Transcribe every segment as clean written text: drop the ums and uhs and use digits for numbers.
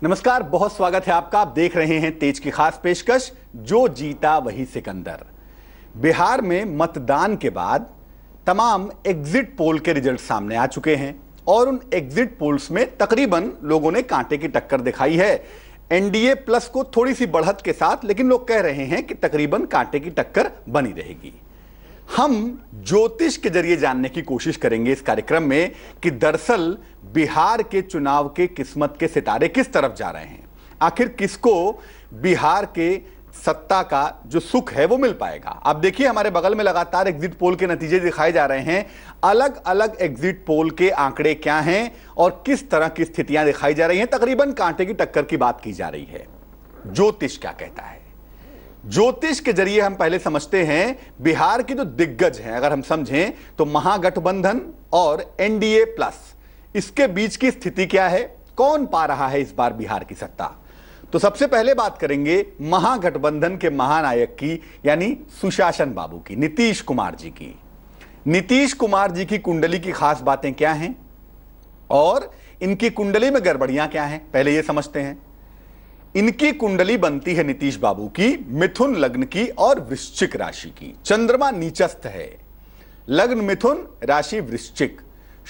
नमस्कार, बहुत स्वागत है आपका। आप देख रहे हैं तेज की खास पेशकश, जो जीता वही सिकंदर। बिहार में मतदान के बाद तमाम एग्जिट पोल के रिजल्ट सामने आ चुके हैं और उन एग्जिट पोल्स में तकरीबन लोगों ने कांटे की टक्कर दिखाई है। एनडीए प्लस को थोड़ी सी बढ़त के साथ, लेकिन लोग कह रहे हैं कि तकरीबन कांटे की टक्कर बनी रहेगी। हम ज्योतिष के जरिए जानने की कोशिश करेंगे इस कार्यक्रम में कि दरअसल बिहार के चुनाव के किस्मत के सितारे किस तरफ जा रहे हैं। आखिर किसको बिहार के सत्ता का जो सुख है वो मिल पाएगा। आप देखिए, हमारे बगल में लगातार एग्जिट पोल के नतीजे दिखाए जा रहे हैं। अलग अलग एग्जिट पोल के आंकड़े क्या हैं और किस तरह की स्थितियां दिखाई जा रही हैं। तकरीबन कांटे की टक्कर की बात की जा रही है। ज्योतिष क्या कहता है? ज्योतिष के जरिए हम पहले समझते हैं बिहार की जो दिग्गज हैं, अगर हम समझें तो महागठबंधन और एनडीए प्लस, इसके बीच की स्थिति क्या है, कौन पा रहा है इस बार बिहार की सत्ता। तो सबसे पहले बात करेंगे महागठबंधन के महानायक की, यानी सुशासन बाबू की, नीतीश कुमार जी की। नीतीश कुमार जी की कुंडली की खास बातें क्या हैं और इनकी कुंडली में गड़बड़ियां क्या हैं, पहले यह समझते हैं। इनकी कुंडली बनती है नीतीश बाबू की मिथुन लग्न की और वृश्चिक राशि की। चंद्रमा नीचस्थ है, लग्न मिथुन, राशि वृश्चिक।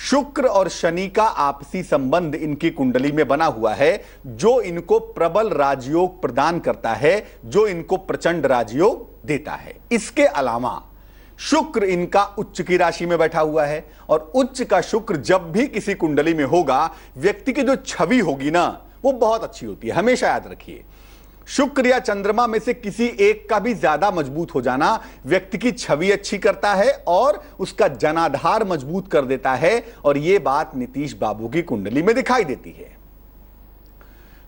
शुक्र और शनि का आपसी संबंध इनकी कुंडली में बना हुआ है, जो इनको प्रबल राजयोग प्रदान करता है, जो इनको प्रचंड राजयोग देता है। इसके अलावा शुक्र इनका उच्च की राशि में बैठा हुआ है और उच्च का शुक्र जब भी किसी कुंडली में होगा, व्यक्ति की जो छवि होगी ना, वो बहुत अच्छी होती है। हमेशा याद रखिए, शुक्र या चंद्रमा में से किसी एक का भी ज्यादा मजबूत हो जाना व्यक्ति की छवि अच्छी करता है और उसका जनाधार मजबूत कर देता है। और यह बात नीतीश बाबू की कुंडली में दिखाई देती है।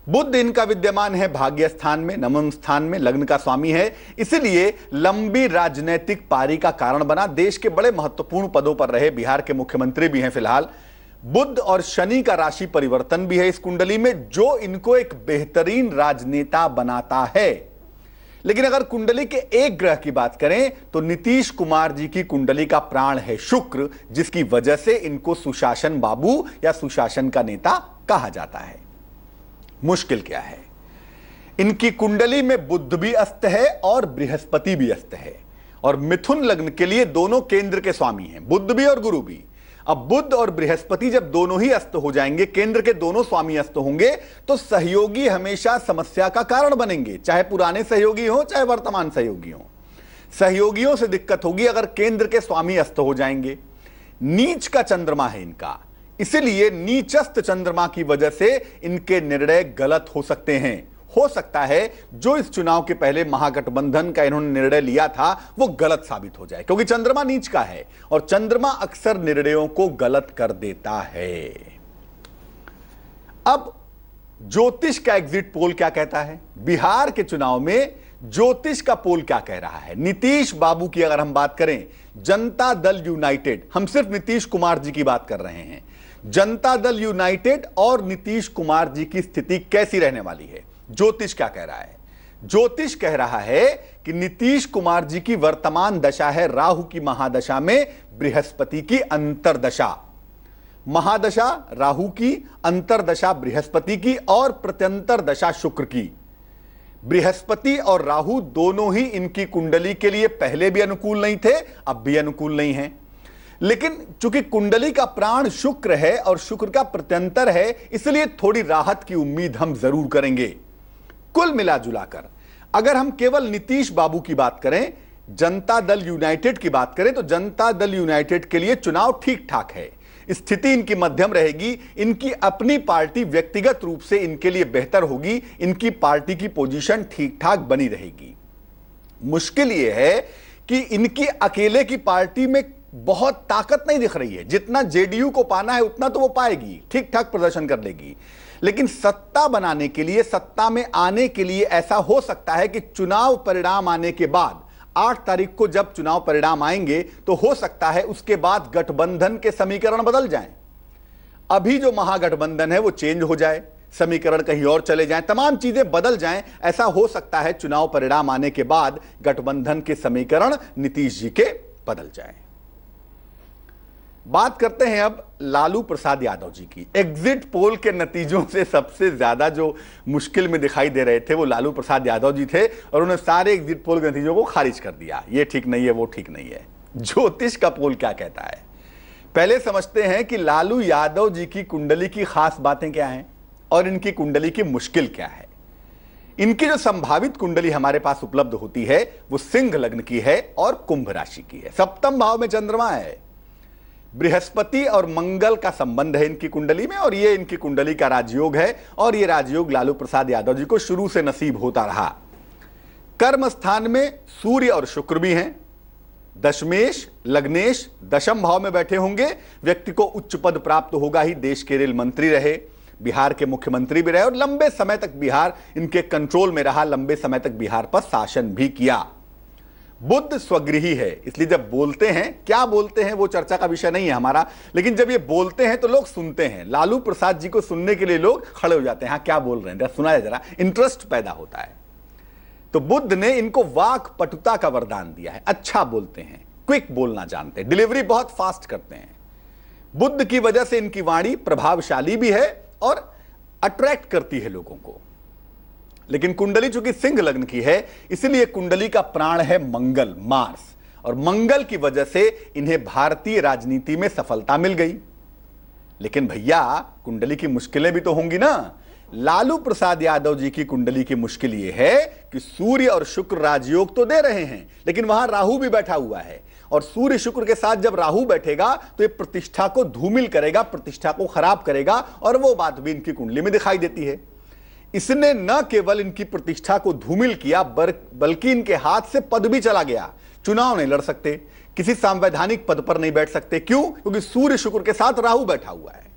बुध इनका विद्यमान है भाग्य स्थान में, नवम स्थान में, लग्न का स्वामी है, इसलिए लंबी राजनीतिक पारी का कारण बना। देश के बड़े महत्वपूर्ण पदों पर रहे, बिहार के मुख्यमंत्री भी हैं फिलहाल। बुध और शनि का राशि परिवर्तन भी है इस कुंडली में, जो इनको एक बेहतरीन राजनेता बनाता है। लेकिन अगर कुंडली के एक ग्रह की बात करें तो नीतीश कुमार जी की कुंडली का प्राण है शुक्र, जिसकी वजह से इनको सुशासन बाबू या सुशासन का नेता कहा जाता है। मुश्किल क्या है? इनकी कुंडली में बुध भी अस्त है और बृहस्पति भी अस्त है और मिथुन लग्न के लिए दोनों केंद्र के स्वामी हैं, बुध भी और गुरु भी। अब बुध और बृहस्पति जब दोनों ही अस्त हो जाएंगे, केंद्र के दोनों स्वामी अस्त होंगे, तो सहयोगी हमेशा समस्या का कारण बनेंगे, चाहे पुराने सहयोगी हो चाहे वर्तमान सहयोगी हो। सहयोगियों से दिक्कत होगी अगर केंद्र के स्वामी अस्त हो जाएंगे। नीच का चंद्रमा है इनका, इसलिए नीचस्थ चंद्रमा की वजह से इनके निर्णय गलत हो सकते हैं। हो सकता है जो इस चुनाव के पहले महागठबंधन का इन्होंने निर्णय लिया था वो गलत साबित हो जाए, क्योंकि चंद्रमा नीच का है और चंद्रमा अक्सर निर्णयों को गलत कर देता है। अब ज्योतिष का एग्जिट पोल क्या कहता है? बिहार के चुनाव में ज्योतिष का पोल क्या कह रहा है? नीतीश बाबू की अगर हम बात करें, जनता दल यूनाइटेड, हम सिर्फ नीतीश कुमार जी की बात कर रहे हैं, जनता दल यूनाइटेड और नीतीश कुमार जी की स्थिति कैसी रहने वाली है? ज्योतिष क्या कह रहा है? ज्योतिष कह रहा है कि नीतीश कुमार जी की वर्तमान दशा है राहु की महादशा में बृहस्पति की अंतरदशा। महादशा राहु की, अंतरदशा बृहस्पति की और प्रत्यंतर दशा शुक्र की। बृहस्पति और राहु दोनों ही इनकी कुंडली के लिए पहले भी अनुकूल नहीं थे, अब भी अनुकूल नहीं है। लेकिन चूंकि कुंडली का प्राण शुक्र है और शुक्र का प्रत्यंतर है, इसलिए थोड़ी राहत की उम्मीद हम जरूर करेंगे। कुल मिला जुलाकर अगर हम केवल नीतीश बाबू की बात करें, जनता दल यूनाइटेड की बात करें, तो जनता दल यूनाइटेड के लिए चुनाव ठीक ठाक है। स्थिति इनकी मध्यम रहेगी। इनकी अपनी पार्टी व्यक्तिगत रूप से इनके लिए बेहतर होगी, इनकी पार्टी की पोजीशन ठीक ठाक बनी रहेगी। मुश्किल यह है कि इनकी अकेले की पार्टी में बहुत ताकत नहीं दिख रही है। जितना जेडीयू को पाना है उतना तो वो पाएगी, ठीक ठाक प्रदर्शन कर लेगी, लेकिन सत्ता बनाने के लिए, सत्ता में आने के लिए ऐसा हो सकता है कि चुनाव परिणाम आने के बाद 8 तारीख को जब चुनाव परिणाम आएंगे तो हो सकता है उसके बाद गठबंधन के समीकरण बदल जाएं। अभी जो महागठबंधन है वो चेंज हो जाए, समीकरण कहीं और चले जाएं, तमाम चीजें बदल जाएं। ऐसा हो सकता है चुनाव परिणाम आने के बाद गठबंधन के समीकरण नीतीश जी के बदल जाएं। बात करते हैं अब लालू प्रसाद यादव जी की। एग्जिट पोल के नतीजों से सबसे ज्यादा जो मुश्किल में दिखाई दे रहे थे वो लालू प्रसाद यादव जी थे, और उन्होंने सारे एग्जिट पोल के नतीजों को खारिज कर दिया। ये ठीक नहीं है, वो ठीक नहीं है। ज्योतिष का पोल क्या कहता है, पहले समझते हैं कि लालू यादव जी की कुंडली की खास बातें क्या हैं और इनकी कुंडली की मुश्किल क्या है। इनकी जो संभावित कुंडली हमारे पास उपलब्ध होती है वो सिंह लग्न की है और कुंभ राशि की है। सप्तम भाव में चंद्रमा है, बृहस्पति और मंगल का संबंध है इनकी कुंडली में, और ये इनकी कुंडली का राजयोग है, और ये राजयोग लालू प्रसाद यादव जी को शुरू से नसीब होता रहा। कर्म स्थान में सूर्य और शुक्र भी हैं। दशमेश लग्नेश दशम भाव में बैठे होंगे। व्यक्ति को उच्च पद प्राप्त होगा ही, देश के रेल मंत्री रहे, बिहार के मुख्यमंत्री भी रहे, और लंबे समय तक बिहार इनके कंट्रोल में रहा, लंबे समय तक बिहार पर शासन भी किया। बुध स्वगृही है, इसलिए जब बोलते हैं, क्या बोलते हैं वो चर्चा का विषय नहीं है हमारा, लेकिन जब ये बोलते हैं तो लोग सुनते हैं। लालू प्रसाद जी को सुनने के लिए लोग खड़े हो जाते हैं, हाँ क्या बोल रहे हैं, सुना जाए जरा, इंटरेस्ट पैदा होता है। तो बुध ने इनको वाक पटुता का वरदान दिया है, अच्छा बोलते हैं, क्विक बोलना जानते हैं, डिलीवरी बहुत फास्ट करते हैं। बुध की वजह से इनकी वाणी प्रभावशाली भी है और अट्रैक्ट करती है लोगों को। लेकिन कुंडली चूंकि सिंह लग्न की है, इसलिए कुंडली का प्राण है मंगल, मार्स, और मंगल की वजह से इन्हें भारतीय राजनीति में सफलता मिल गई। लेकिन भैया कुंडली की मुश्किलें भी तो होंगी ना। लालू प्रसाद यादव जी की कुंडली की मुश्किल यह है कि सूर्य और शुक्र राजयोग तो दे रहे हैं, लेकिन वहां राहु भी बैठा हुआ है, और सूर्य शुक्र के साथ जब राहु बैठेगा तो ये प्रतिष्ठा को धूमिल करेगा, प्रतिष्ठा को खराब करेगा, और वो बात भी इनकी कुंडली में दिखाई देती है। इसने न केवल इनकी प्रतिष्ठा को धूमिल किया, बल्कि इनके हाथ से पद भी चला गया। चुनाव नहीं लड़ सकते, किसी संवैधानिक पद पर नहीं बैठ सकते। क्यों? क्योंकि सूर्य शुक्र के साथ राहु बैठा हुआ है।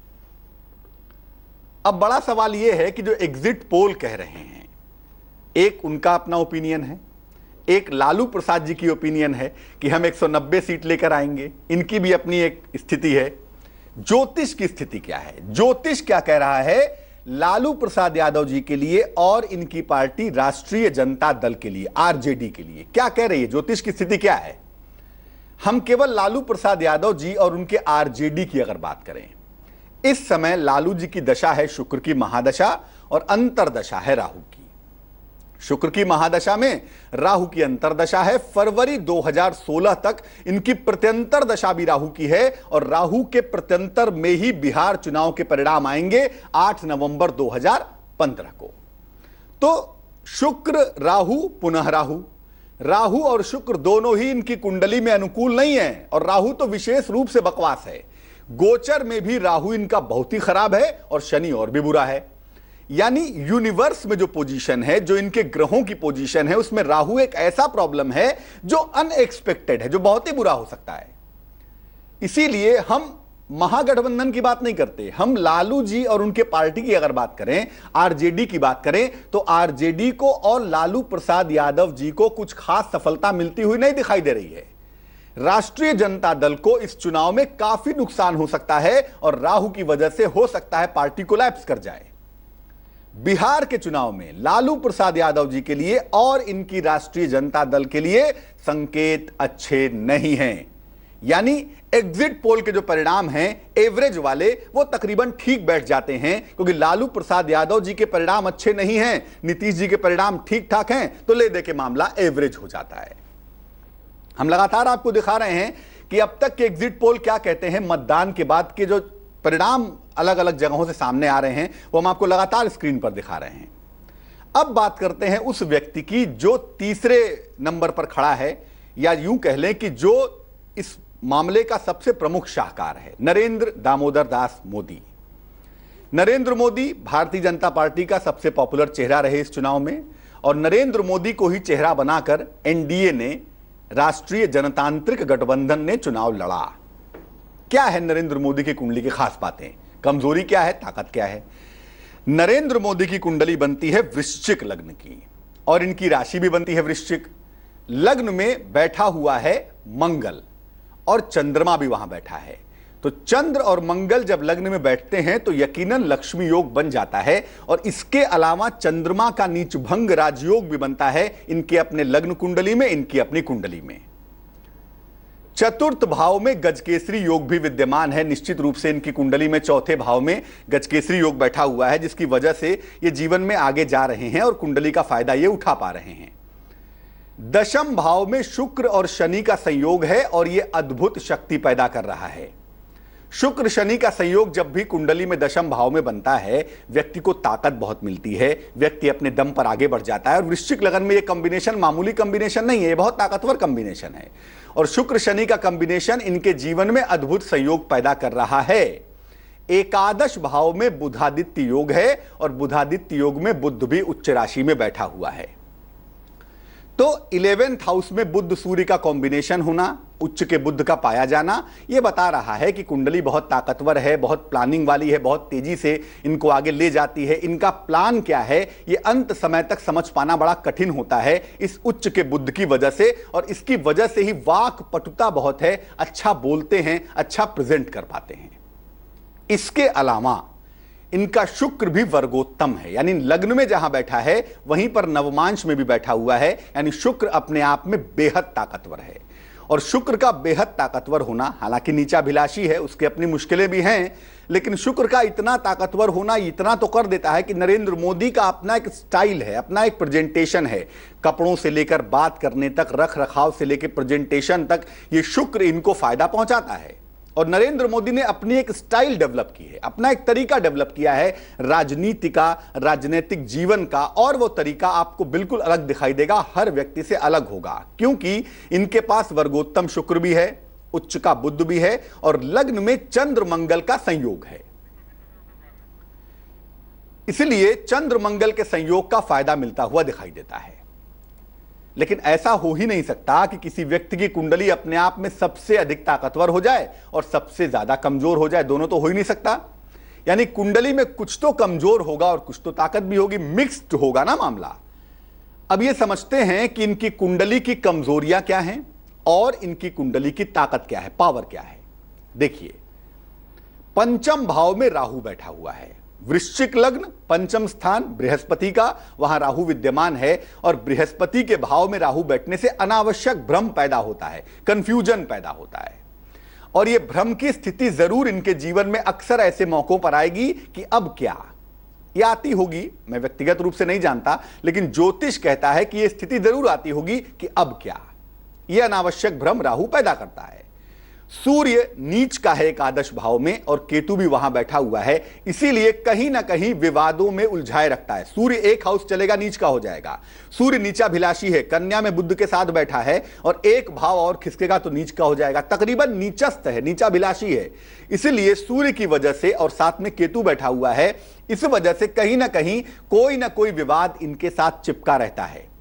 अब बड़ा सवाल यह है कि जो एग्जिट पोल कह रहे हैं, एक उनका अपना ओपिनियन है, एक लालू प्रसाद जी की ओपिनियन है कि हम 190 सीट लेकर आएंगे, इनकी भी अपनी एक स्थिति है। ज्योतिष की स्थिति क्या है? ज्योतिष क्या कह रहा है लालू प्रसाद यादव जी के लिए और इनकी पार्टी राष्ट्रीय जनता दल के लिए, आरजेडी के लिए क्या कह रही है? ज्योतिष की स्थिति क्या है? हम केवल लालू प्रसाद यादव जी और उनके आरजेडी की अगर बात करें, इस समय लालू जी की दशा है शुक्र की महादशा और अंतरदशा है राहु की। शुक्र की महादशा में राहु की अंतरदशा है। फरवरी 2016 तक इनकी प्रत्यंतर दशा भी राहु की है, और राहु के प्रत्यंतर में ही बिहार चुनाव के परिणाम आएंगे 8 नवंबर 2015 को। तो शुक्र राहु पुनः राहु, राहु और शुक्र दोनों ही इनकी कुंडली में अनुकूल नहीं है, और राहु तो विशेष रूप से बकवास है। गोचर में भी राहु इनका बहुत ही खराब है और शनि और भी बुरा है। यानी यूनिवर्स में जो पोजीशन है, जो इनके ग्रहों की पोजीशन है, उसमें राहु एक ऐसा प्रॉब्लम है जो अनएक्सपेक्टेड है, जो बहुत ही बुरा हो सकता है। इसीलिए हम महागठबंधन की बात नहीं करते, हम लालू जी और उनके पार्टी की अगर बात करें, आरजेडी की बात करें, तो आरजेडी को और लालू प्रसाद यादव जी को कुछ खास सफलता मिलती हुई नहीं दिखाई दे रही है। राष्ट्रीय जनता दल को इस चुनाव में काफी नुकसान हो सकता है, और राहु की वजह से हो सकता है पार्टी कोलैप्स कर जाए। बिहार के चुनाव में लालू प्रसाद यादव जी के लिए और इनकी राष्ट्रीय जनता दल के लिए संकेत अच्छे नहीं हैं। यानी एग्जिट पोल के जो परिणाम हैं एवरेज वाले, वो तकरीबन ठीक बैठ जाते हैं, क्योंकि लालू प्रसाद यादव जी के परिणाम अच्छे नहीं हैं, नीतीश जी के परिणाम ठीक ठाक हैं, तो ले दे के मामला एवरेज हो जाता है। हम लगातार आपको दिखा रहे हैं कि अब तक के एग्जिट पोल क्या कहते हैं, मतदान के बाद के जो परिणाम अलग अलग जगहों से सामने आ रहे हैं वो हम आपको लगातार स्क्रीन पर दिखा रहे हैं। अब बात करते हैं उस व्यक्ति की जो तीसरे नंबर पर खड़ा है, या यूं कह लें कि जो इस मामले का सबसे प्रमुख शाहकार है, नरेंद्र दामोदर दास मोदी। नरेंद्र मोदी भारतीय जनता पार्टी का सबसे पॉपुलर चेहरा रहे इस चुनाव में, और नरेंद्र मोदी को ही चेहरा बनाकर एनडीए ने, राष्ट्रीय जनतांत्रिक गठबंधन ने चुनाव लड़ा। क्या है नरेंद्र मोदी की कुंडली की खास बातें, कमजोरी क्या है, ताकत क्या है? नरेंद्र मोदी की कुंडली बनती है वृश्चिक लग्न की, और इनकी राशि भी बनती है वृश्चिक। लग्न में बैठा हुआ है मंगल, और चंद्रमा भी वहां बैठा है। तो चंद्र और मंगल जब लग्न में बैठते हैं तो यकीनन लक्ष्मी योग बन जाता है, और इसके अलावा चंद्रमा का नीच भंग राजयोग भी बनता है इनके अपने लग्न कुंडली में, इनकी अपनी कुंडली में। चतुर्थ भाव में गजकेसरी योग भी विद्यमान है। निश्चित रूप से इनकी कुंडली में चौथे भाव में गजकेसरी योग बैठा हुआ है, जिसकी वजह से ये जीवन में आगे जा रहे हैं और कुंडली का फायदा ये उठा पा रहे हैं। दशम भाव में शुक्र और शनि का संयोग है और यह अद्भुत शक्ति पैदा कर रहा है। शुक्र शनि का संयोग जब भी कुंडली में दशम भाव में बनता है, व्यक्ति को ताकत बहुत मिलती है, व्यक्ति अपने दम पर आगे बढ़ जाता है। और वृश्चिक लगन में यह कॉम्बिनेशन मामूली कॉम्बिनेशन नहीं है, यह बहुत ताकतवर कॉम्बिनेशन है। और शुक्र शनि का कॉम्बिनेशन इनके जीवन में अद्भुत संयोग पैदा कर रहा है। एकादश भाव में बुधादित्य योग है और बुधादित्य योग में बुध भी उच्च राशि में बैठा हुआ है। तो 11th हाउस में बुध सूर्य का कॉम्बिनेशन होना, उच्च के बुध का पाया जाना, यह बता रहा है कि कुंडली बहुत ताकतवर है, बहुत प्लानिंग वाली है, बहुत तेजी से इनको आगे ले जाती है। इनका प्लान क्या है यह अंत समय तक समझ पाना बड़ा कठिन होता है इस उच्च के बुध की वजह से, और इसकी वजह से ही वाक पटुता बहुत है, अच्छा बोलते हैं, अच्छा प्रेजेंट कर पाते हैं। इसके अलावा इनका शुक्र भी वर्गोत्तम है, यानी लग्न में जहां बैठा है वहीं पर नवमांश में भी बैठा हुआ है, यानी शुक्र अपने आप में बेहद ताकतवर है। और शुक्र का बेहद ताकतवर होना, हालांकि नीचाभिलाषी है, उसके अपनी मुश्किलें भी हैं, लेकिन शुक्र का इतना ताकतवर होना इतना तो कर देता है कि नरेंद्र मोदी का अपना एक स्टाइल है, अपना एक प्रेजेंटेशन है, कपड़ों से लेकर बात करने तक, रख रखाव से लेकर प्रेजेंटेशन तक, ये शुक्र इनको फायदा पहुंचाता है। और नरेंद्र मोदी ने अपनी एक स्टाइल डेवलप की है, अपना एक तरीका डेवलप किया है राजनीति का, राजनीतिक जीवन का, और वो तरीका आपको बिल्कुल अलग दिखाई देगा, हर व्यक्ति से अलग होगा, क्योंकि इनके पास वर्गोत्तम शुक्र भी है, उच्च का बुध भी है और लग्न में चंद्र मंगल का संयोग है। इसलिए चंद्र मंगल के संयोग का फायदा मिलता हुआ दिखाई देता है। लेकिन ऐसा हो ही नहीं सकता कि किसी व्यक्ति की कुंडली अपने आप में सबसे अधिक ताकतवर हो जाए और सबसे ज्यादा कमजोर हो जाए, दोनों तो हो ही नहीं सकता। यानी कुंडली में कुछ तो कमजोर होगा और कुछ तो ताकत भी होगी, मिक्स्ड होगा ना मामला। अब ये समझते हैं कि इनकी कुंडली की कमजोरियां क्या हैं और इनकी कुंडली की ताकत क्या है, पावर क्या है। देखिए, पंचम भाव में राहु बैठा हुआ है, वृश्चिक लग्न, पंचम स्थान बृहस्पति का, वहां राहु विद्यमान है, और बृहस्पति के भाव में राहु बैठने से अनावश्यक भ्रम पैदा होता है, कंफ्यूजन पैदा होता है। और यह भ्रम की स्थिति जरूर इनके जीवन में अक्सर ऐसे मौकों पर आएगी कि अब क्या, यह आती होगी, मैं व्यक्तिगत रूप से नहीं जानता, लेकिन ज्योतिष कहता है कि यह स्थिति जरूर आती होगी कि अब क्या। यह अनावश्यक भ्रम राहु पैदा करता है। सूर्य नीच का है एकादश भाव में और केतु भी वहां बैठा हुआ है, इसीलिए कहीं ना कहीं विवादों में उलझाए रखता है। सूर्य एक हाउस चलेगा नीच का हो जाएगा। सूर्य नीचाभिलाषी है, कन्या में बुध के साथ बैठा है और एक भाव और खिसकेगा तो नीच का हो जाएगा, तकरीबन नीचस्थ है, नीचाभिलाषी है। इसलिए सूर्य की वजह से और साथ में केतु बैठा हुआ है, इस वजह से कहीं ना कोई विवाद इनके साथ चिपका रहता है।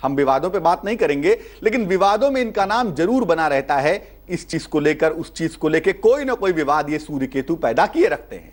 हम विवादों पे बात नहीं करेंगे, लेकिन विवादों में इनका नाम जरूर बना रहता है, इस चीज को लेकर, उस चीज को लेकर कोई ना कोई विवाद ये सूर्य केतु पैदा किए रखते हैं।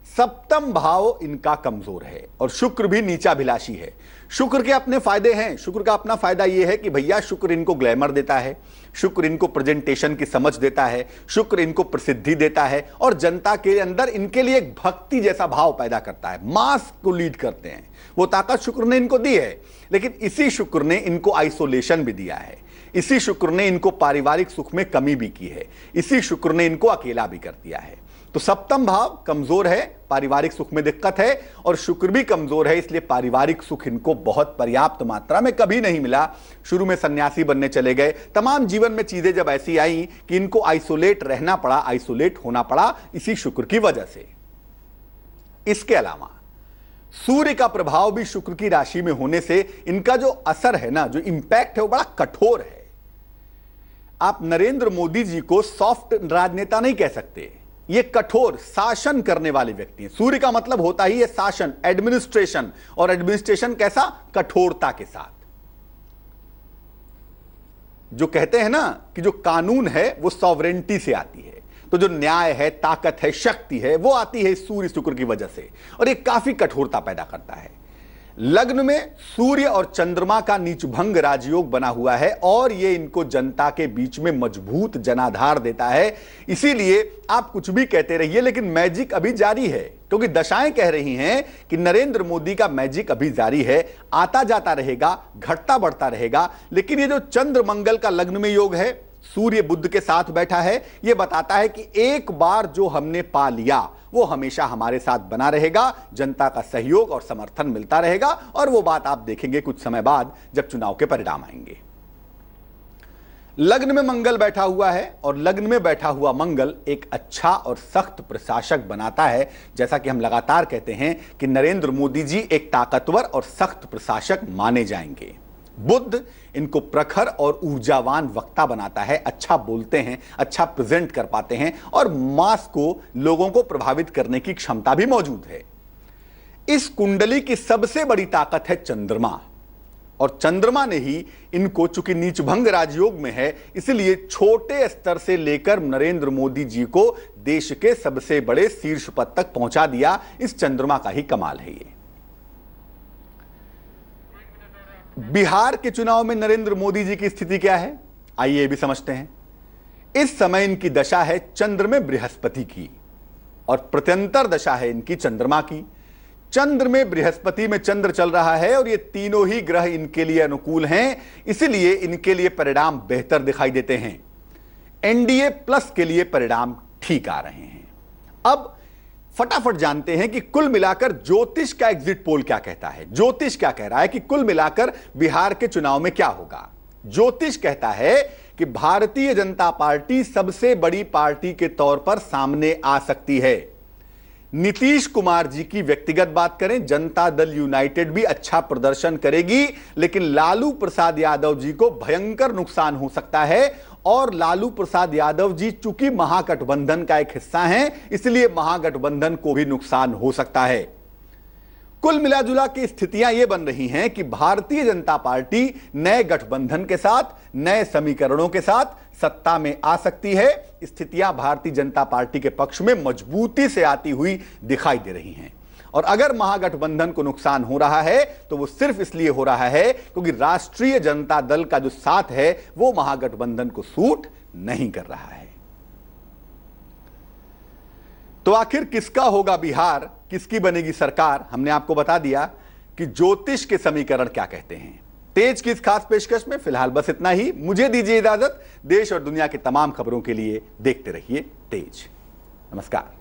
सप्तम भाव इनका कमजोर है और शुक्र भी नीचाभिलाषी है। शुक्र के अपने फायदे हैं, शुक्र का अपना फायदा यह है कि भैया शुक्र इनको ग्लैमर देता है, शुक्र इनको प्रेजेंटेशन की समझ देता है, शुक्र इनको प्रसिद्धि देता है और जनता के अंदर इनके लिए एक भक्ति जैसा भाव पैदा करता है, मास को लीड करते हैं। वो ताकत शुक्र ने इनको दी है, लेकिन इसी शुक्र ने इनको आइसोलेशन भी दिया है, इसी शुक्र ने इनको पारिवारिक सुख में कमी भी की है, इसी शुक्र ने इनको अकेला भी कर दिया है। तो सप्तम भाव कमजोर है, पारिवारिक सुख में दिक्कत है, और शुक्र भी कमजोर है, इसलिए पारिवारिक सुख इनको बहुत पर्याप्त मात्रा में कभी नहीं मिला। शुरू में सन्यासी बनने चले गए, तमाम जीवन में चीजें जब ऐसी आई कि इनको आइसोलेट रहना पड़ा, आइसोलेट होना पड़ा इसी शुक्र की वजह से। इसके अलावा सूर्य का प्रभाव भी शुक्र की राशि में होने से इनका जो असर है ना, जो इंपैक्ट है, वो बड़ा कठोर है। आप नरेंद्र मोदी जी को सॉफ्ट राजनेता नहीं कह सकते, ये कठोर शासन करने वाले व्यक्ति हैं। सूर्य का मतलब होता ही है शासन, एडमिनिस्ट्रेशन, और एडमिनिस्ट्रेशन कैसा, कठोरता के साथ। जो कहते हैं ना कि जो कानून है वो सॉवरेंटी से आती है, तो जो न्याय है, ताकत है, शक्ति है, वो आती है सूर्य शुक्र की वजह से, और ये काफी कठोरता पैदा करता है। लग्न में सूर्य और चंद्रमा का नीचभंग राजयोग बना हुआ है और ये इनको जनता के बीच में मजबूत जनाधार देता है। इसीलिए आप कुछ भी कहते रहिए, लेकिन मैजिक अभी जारी है, क्योंकि दशाएं कह रही हैं कि नरेंद्र मोदी का मैजिक अभी जारी है, आता जाता रहेगा, घटता बढ़ता रहेगा। लेकिन ये जो चंद्र मंगल का लग्न में योग है सूर्य बुध के साथ बैठा है। यह बताता है कि एक बार जो हमने पा लिया वो हमेशा हमारे साथ बना रहेगा, जनता का सहयोग और समर्थन मिलता रहेगा, और वो बात आप देखेंगे कुछ समय बाद जब चुनाव के परिणाम आएंगे। लग्न में मंगल बैठा हुआ है, और लग्न में बैठा हुआ मंगल एक अच्छा और सख्त प्रशासक बनाता है। जैसा कि हम लगातार कहते हैं कि नरेंद्र मोदी जी एक ताकतवर और सख्त प्रशासक माने जाएंगे। बुध इनको प्रखर और ऊर्जावान वक्ता बनाता है, अच्छा बोलते हैं, अच्छा प्रेजेंट कर पाते हैं, और मास को, लोगों को प्रभावित करने की क्षमता भी मौजूद है। इस कुंडली की सबसे बड़ी ताकत है चंद्रमा, और चंद्रमा ने ही इनको, चूंकि नीचभंग राजयोग में है, इसलिए छोटे स्तर से लेकर नरेंद्र मोदी जी को देश के सबसे बड़े शीर्ष पद तक पहुंचा दिया। इस चंद्रमा का ही कमाल है ये। बिहार के चुनाव में नरेंद्र मोदी जी की स्थिति क्या है, आइए ये भी समझते हैं। इस समय इनकी दशा है चंद्र में बृहस्पति की, और प्रत्यंतर दशा है इनकी चंद्रमा की। चंद्र में बृहस्पति में चंद्र चल रहा है, और ये तीनों ही ग्रह इनके लिए अनुकूल हैं, इसलिए इनके लिए परिणाम बेहतर दिखाई देते हैं। एनडीए प्लस के लिए परिणाम ठीक आ रहे हैं। अब फटाफट जानते हैं कि कुल मिलाकर ज्योतिष का एग्जिट पोल क्या कहता है। ज्योतिष क्या कह रहा है कि कुल मिलाकर बिहार के चुनाव में क्या होगा। ज्योतिष कहता है कि भारतीय जनता पार्टी सबसे बड़ी पार्टी के तौर पर सामने आ सकती है। नीतीश कुमार जी की व्यक्तिगत बात करें, जनता दल यूनाइटेड भी अच्छा प्रदर्शन करेगी, लेकिन लालू प्रसाद यादव जी को भयंकर नुकसान हो सकता है। और लालू प्रसाद यादव जी चूंकि महागठबंधन का एक हिस्सा हैं, इसलिए महागठबंधन को भी नुकसान हो सकता है। कुल मिलाजुला की स्थितियां यह बन रही हैं कि भारतीय जनता पार्टी नए गठबंधन के साथ, नए समीकरणों के साथ सत्ता में आ सकती है। स्थितियां भारतीय जनता पार्टी के पक्ष में मजबूती से आती हुई दिखाई दे रही हैं। और अगर महागठबंधन को नुकसान हो रहा है तो वो सिर्फ इसलिए हो रहा है क्योंकि राष्ट्रीय जनता दल का जो साथ है वो महागठबंधन को सूट नहीं कर रहा है। तो आखिर किसका होगा बिहार, किसकी बनेगी सरकार, हमने आपको बता दिया कि ज्योतिष के समीकरण क्या कहते हैं। तेज की इस खास पेशकश में फिलहाल बस इतना ही। मुझे दीजिए इजाजत। देश और दुनिया की तमाम खबरों के लिए देखते रहिए तेज। नमस्कार।